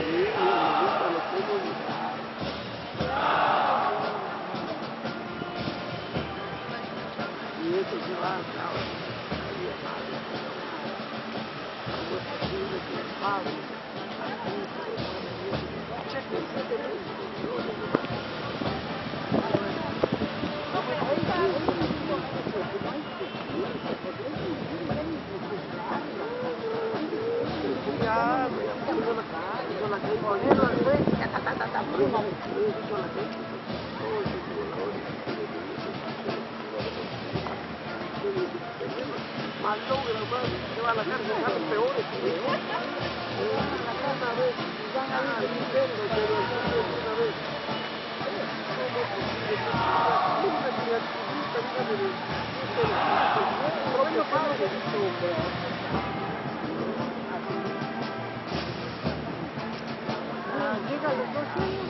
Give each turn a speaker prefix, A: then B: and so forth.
A: Sí, me gusta, lo como y eso se va a acabar. ¿Cómo es posible que el Padre así se le muere y eso? Más logra más, se va a la cárcel, salen peores. Una vez, diciendo, pero una vez. ¿Cómo es posible que una criaturita, dígame, de propio padre? Llega a los 2 años.